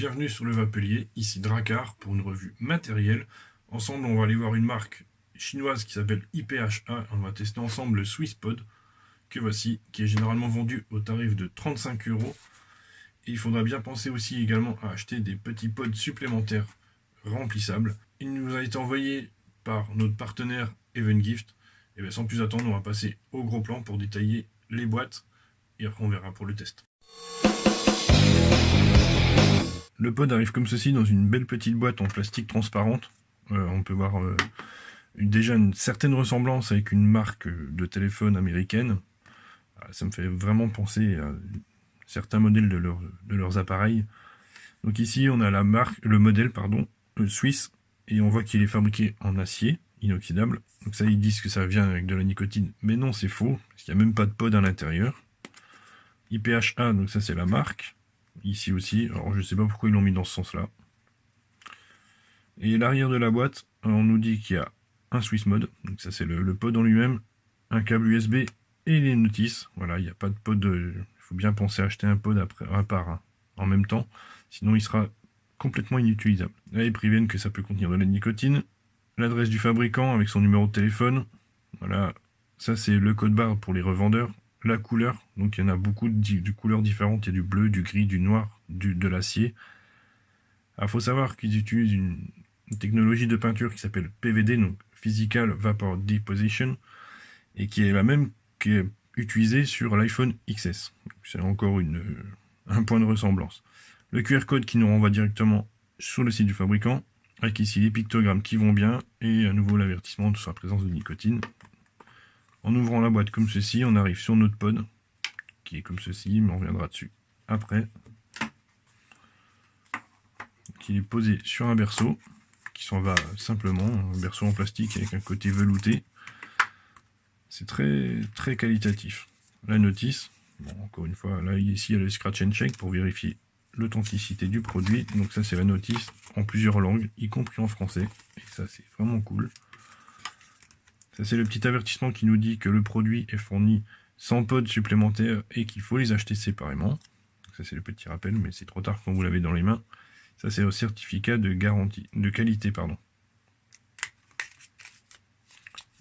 bienvenue sur le Vapelier, ici Drakkar pour une revue matérielle. Ensemble, on va aller voir une marque chinoise qui s'appelle IPHA. On va tester ensemble le SwissPod, que voici, qui est généralement vendu au tarif de 35 €. Et il faudra bien penser aussi également à acheter des petits pods supplémentaires remplissables. Il nous a été envoyé par notre partenaire Evengift. Et bien sans plus attendre, on va passer au gros plan pour détailler les boîtes. Et après on verra pour le test. Le pod arrive comme ceci dans une belle petite boîte en plastique transparente. On peut voir déjà une certaine ressemblance avec une marque de téléphone américaine. Ça me fait vraiment penser à certains modèles de leurs appareils. Donc ici on a le modèle Swiss, et on voit qu'il est fabriqué en acier inoxydable. Donc ça, ils disent que ça vient avec de la nicotine, mais non, c'est faux, parce qu'il n'y a même pas de pod à l'intérieur. IPHA, donc ça c'est la marque. Ici aussi, alors je sais pas pourquoi ils l'ont mis dans ce sens-là. Et l'arrière de la boîte, on nous dit qu'il y a un SwissMod, donc ça c'est le pod en lui-même, un câble USB et les notices. Voilà, il n'y a pas de pod, il faut bien penser à acheter un pod à part en même temps, sinon il sera complètement inutilisable. Là ils préviennent que ça peut contenir de la nicotine, l'adresse du fabricant avec son numéro de téléphone. Voilà, ça c'est le code barre pour les revendeurs. La couleur, donc il y en a beaucoup de couleurs différentes, il y a du bleu, du gris, du noir, de l'acier. Il faut savoir qu'ils utilisent une technologie de peinture qui s'appelle PVD, donc Physical Vapor Deposition, et qui est la même qui est utilisée sur l'iPhone XS. C'est encore un point de ressemblance. Le QR code qui nous renvoie directement sur le site du fabricant, avec ici les pictogrammes qui vont bien, et à nouveau l'avertissement sur la présence de nicotine. En ouvrant la boîte comme ceci, on arrive sur notre pod, qui est comme ceci, mais on reviendra dessus après. Qui est posé sur un berceau, qui s'en va simplement, un berceau en plastique avec un côté velouté. C'est très très qualitatif. La notice, bon, encore une fois, là ici il y a le scratch and check pour vérifier l'authenticité du produit. Donc ça c'est la notice en plusieurs langues, y compris en français, et ça c'est vraiment cool. Ça c'est le petit avertissement qui nous dit que le produit est fourni sans pod supplémentaire et qu'il faut les acheter séparément. Ça c'est le petit rappel, mais c'est trop tard quand vous l'avez dans les mains. Ça c'est au certificat de garantie, de qualité pardon.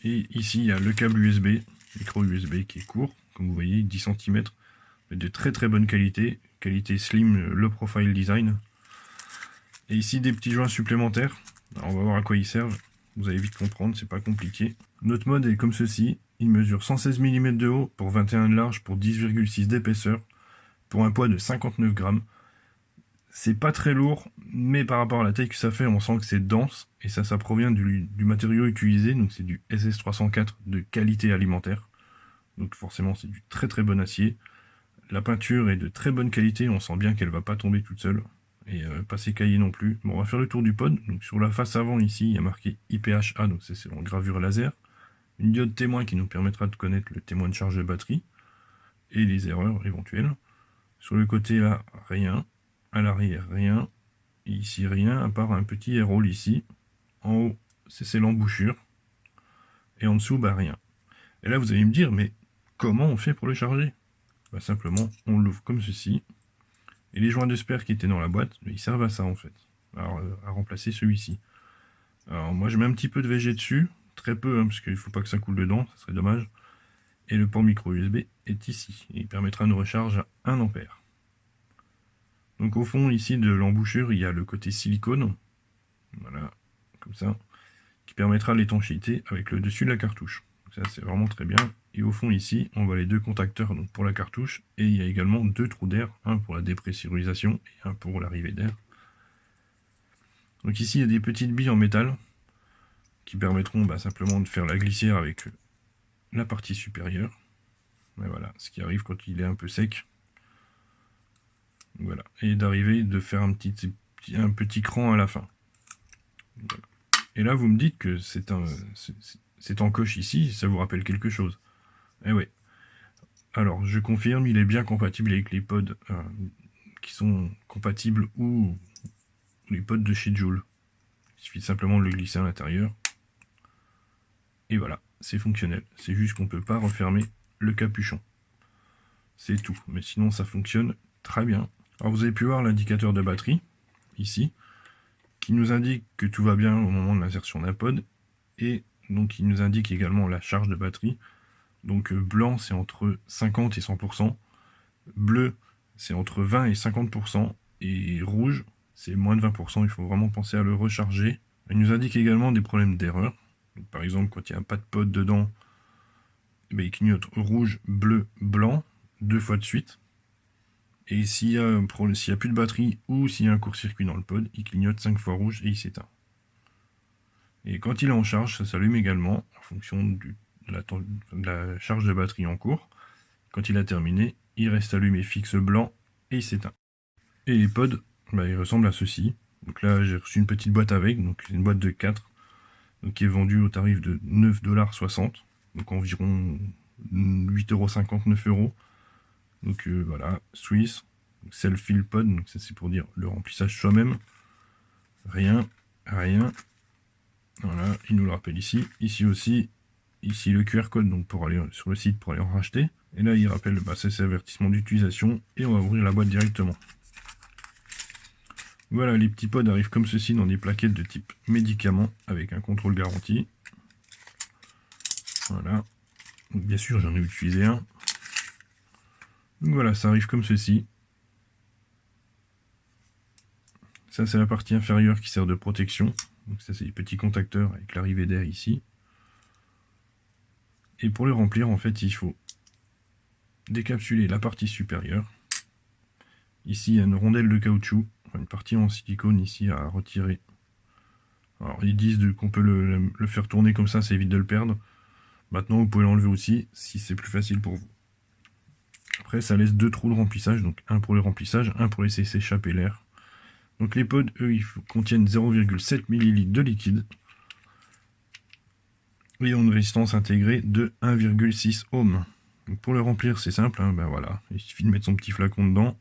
Et ici il y a le câble USB, micro USB qui est court, comme vous voyez, 10 cm, de très très bonne qualité, qualité slim, low profile design. Et ici des petits joints supplémentaires. Alors, on va voir à quoi ils servent. Vous allez vite comprendre, c'est pas compliqué. Notre mode est comme ceci. Il mesure 116 mm de haut pour 21 de large pour 10,6 d'épaisseur pour un poids de 59 grammes. C'est pas très lourd, mais par rapport à la taille que ça fait, on sent que c'est dense. Et ça provient du matériau utilisé. Donc c'est du SS304 de qualité alimentaire. Donc forcément c'est du très très bon acier. La peinture est de très bonne qualité. On sent bien qu'elle va pas tomber toute seule. Et pas s'écailler non plus. Bon, on va faire le tour du pod. Donc sur la face avant ici, il y a marqué IPHA, donc c'est en gravure laser. Une diode témoin qui nous permettra de connaître le témoin de charge de batterie et les erreurs éventuelles. Sur le côté là, rien. À l'arrière, rien. Et ici, rien, à part un petit air roll ici. En haut, c'est l'embouchure. Et en dessous, bah rien. Et là, vous allez me dire, mais comment on fait pour le charger? Bah, simplement, on l'ouvre comme ceci. Et les joints de spare qui étaient dans la boîte, ils servent à ça en fait. Alors, à remplacer celui-ci. Alors moi je mets un petit peu de VG dessus, très peu, hein, parce qu'il ne faut pas que ça coule dedans, ça serait dommage. Et le port micro USB est ici, et il permettra une recharge à 1 ampère. Donc au fond ici de l'embouchure, il y a le côté silicone, voilà, comme ça, qui permettra l'étanchéité avec le dessus de la cartouche. Ça c'est vraiment très bien. Et au fond ici, on voit les deux contacteurs donc pour la cartouche, et il y a également deux trous d'air, un pour la dépressurisation et un pour l'arrivée d'air. Donc ici il y a des petites billes en métal qui permettront simplement de faire la glissière avec la partie supérieure. Et voilà, ce qui arrive quand il est un peu sec. Voilà, et d'arriver de faire un petit cran à la fin. Voilà. Et là vous me dites que c'est en coche ici, ça vous rappelle quelque chose. Eh ouais. Alors je confirme, il est bien compatible avec les pods qui sont compatibles ou les pods de chez Joule. Il suffit simplement de le glisser à l'intérieur. Et voilà, c'est fonctionnel. C'est juste qu'on ne peut pas refermer le capuchon. C'est tout. Mais sinon ça fonctionne très bien. Alors vous avez pu voir l'indicateur de batterie. ici, qui nous indique que tout va bien au moment de l'insertion d'un pod, et donc il nous indique également la charge de batterie. Donc blanc c'est entre 50 et 100%, bleu c'est entre 20 et 50%, et rouge c'est moins de 20%, il faut vraiment penser à le recharger. Il nous indique également des problèmes d'erreur. Par exemple, quand il n'y a pas de pod dedans, il clignote rouge, bleu, blanc, 2 fois de suite. Et s'il y a plus de batterie ou s'il y a un court-circuit dans le pod, il clignote 5 fois rouge et il s'éteint. Et quand il est en charge, ça s'allume également en fonction de la charge de batterie en cours. Quand il a terminé, il reste allumé fixe blanc et il s'éteint. Et les pods, ils ressemblent à ceci. Donc là, j'ai reçu une petite boîte avec, donc une boîte de 4, donc qui est vendue au tarif de 9,60 $, donc environ 8,50 €, 9 €. Donc voilà, Swiss, self-fill pod, donc ça c'est pour dire le remplissage soi-même. Rien. Voilà, il nous le rappelle ici. Ici aussi, ici le QR code donc pour aller sur le site pour aller en racheter. Et là il rappelle c'est avertissement d'utilisation et on va ouvrir la boîte directement. Voilà, les petits pods arrivent comme ceci dans des plaquettes de type médicaments avec un contrôle garanti. Voilà. Donc, bien sûr, j'en ai utilisé un. Donc voilà, ça arrive comme ceci. Ça, c'est la partie inférieure qui sert de protection. Donc ça, c'est les petits contacteurs avec l'arrivée d'air ici. Et pour les remplir, en fait, il faut décapsuler la partie supérieure. Ici, il y a une rondelle de caoutchouc, une partie en silicone ici à retirer. Alors, ils disent qu'on peut le faire tourner comme ça évite de le perdre. Maintenant, vous pouvez l'enlever aussi, si c'est plus facile pour vous. Après, ça laisse 2 trous de remplissage, donc un pour le remplissage, un pour laisser s'échapper l'air. Donc les pods, eux, ils contiennent 0,7 ml de liquide. Et ont une résistance intégrée de 1,6 ohms. Donc pour le remplir, c'est simple, hein, voilà. Il suffit de mettre son petit flacon dedans,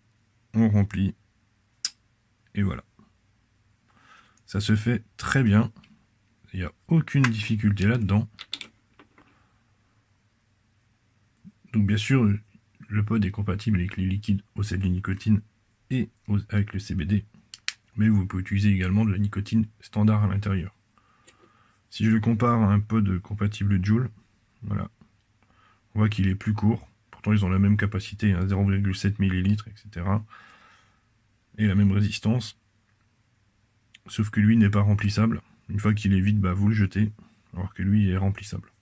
on remplit, et voilà. Ça se fait très bien, il n'y a aucune difficulté là-dedans. Donc bien sûr, le pod est compatible avec les liquides au sel de nicotine et avec le CBD, mais vous pouvez utiliser également de la nicotine standard à l'intérieur. Si je le compare à un pod compatible Joule, voilà, on voit qu'il est plus court. Pourtant, ils ont la même capacité, 0,7 ml, etc. Et la même résistance. Sauf que lui n'est pas remplissable. Une fois qu'il est vide, vous le jetez. Alors que lui est remplissable.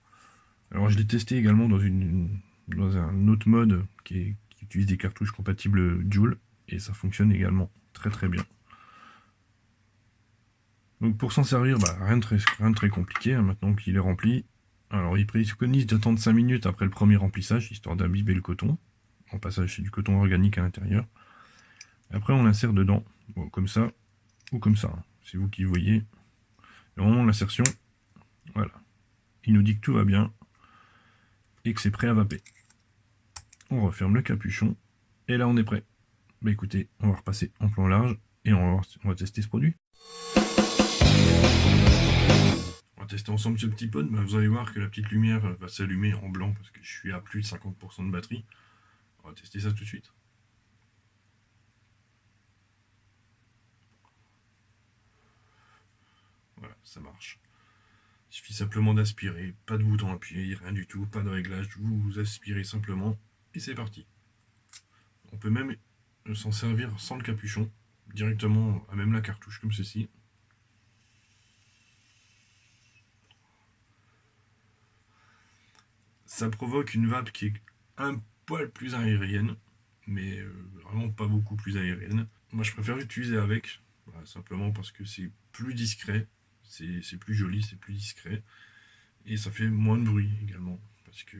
Alors, je l'ai testé également dans un autre mode qui utilise des cartouches compatibles Joule. Et ça fonctionne également très très bien. Donc pour s'en servir, rien de très compliqué, hein, maintenant qu'il est rempli. Alors il préconise d'attendre 5 minutes après le premier remplissage, histoire d'imbiber le coton. En passage, c'est du coton organique à l'intérieur. Après on l'insère dedans, comme ça, ou comme ça, hein. C'est vous qui voyez. Et au moment de l'insertion, voilà. Il nous dit que tout va bien, et que c'est prêt à vaper. On referme le capuchon, et là on est prêt. Écoutez, on va repasser en plan large, et on va tester ce produit. On va tester ensemble ce petit pod, vous allez voir que la petite lumière va s'allumer en blanc parce que je suis à plus de 50% de batterie. On va tester ça tout de suite. Voilà, ça marche. Il suffit simplement d'aspirer, pas de bouton appuyé, rien du tout, pas de réglage, vous aspirez simplement et c'est parti. On peut même s'en servir sans le capuchon, directement à même la cartouche comme ceci. Ça provoque une vape qui est un poil plus aérienne, mais vraiment pas beaucoup plus aérienne. Moi je préfère l'utiliser avec, simplement parce que c'est plus discret, c'est plus joli, c'est plus discret, et ça fait moins de bruit également, parce que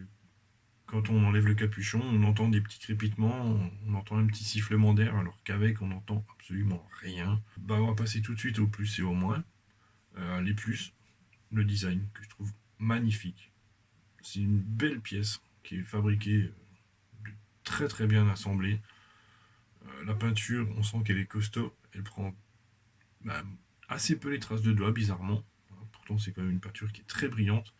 quand on enlève le capuchon, on entend des petits crépitements, on entend un petit sifflement d'air, alors qu'avec on n'entend absolument rien. On va passer tout de suite au plus et au moins. Les plus, le design que je trouve magnifique. C'est une belle pièce qui est fabriquée très très bien assemblée. La peinture, on sent qu'elle est costaud, elle prend assez peu les traces de doigts, bizarrement. Pourtant c'est quand même une peinture qui est très brillante.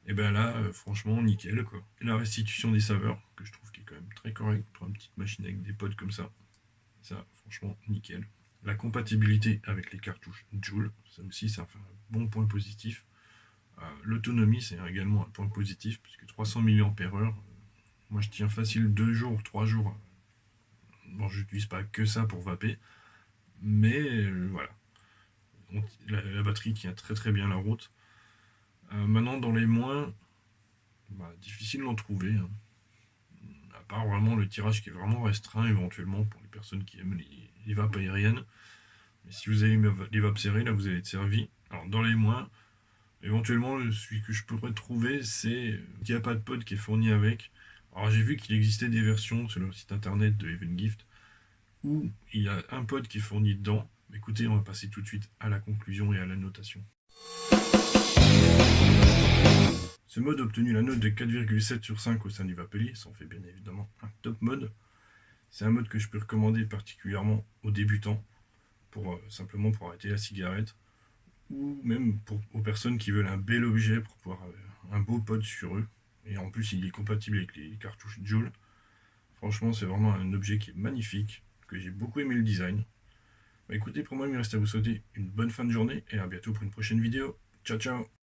Et là, franchement, nickel quoi. Et la restitution des saveurs, que je trouve qui est quand même très correcte pour une petite machine avec des pods comme ça. Ça, franchement, nickel. La compatibilité avec les cartouches Joule, ça aussi c'est un bon point positif. L'autonomie c'est également un point positif, puisque 300 mAh, moi je tiens facile 2 jours, 3 jours. Bon, je n'utilise pas que ça pour vaper, mais voilà. La batterie tient très très bien la route. Maintenant dans les moins, difficile d'en trouver. Hein. À part vraiment le tirage qui est vraiment restreint éventuellement pour les personnes qui aiment les vapes aériennes. Mais si vous avez les vapes serrées, là vous allez être servi. Alors dans les moins, éventuellement celui que je pourrais trouver, c'est il n'y a pas de pod qui est fourni avec. Alors j'ai vu qu'il existait des versions sur le site internet de Evengift où il y a un pod qui est fourni dedans. Écoutez, on va passer tout de suite à la conclusion et à la notation. Ce mode a obtenu la note de 4,7 sur 5 au sein du Vapelier, ça en fait bien évidemment un top mode. C'est un mode que je peux recommander particulièrement aux débutants, simplement pour arrêter la cigarette, ou même aux personnes qui veulent un bel objet pour pouvoir un beau pod sur eux. Et en plus il est compatible avec les cartouches Joule. Franchement c'est vraiment un objet qui est magnifique, que j'ai beaucoup aimé le design. Écoutez, pour moi il me reste à vous souhaiter une bonne fin de journée et à bientôt pour une prochaine vidéo. Ciao ciao.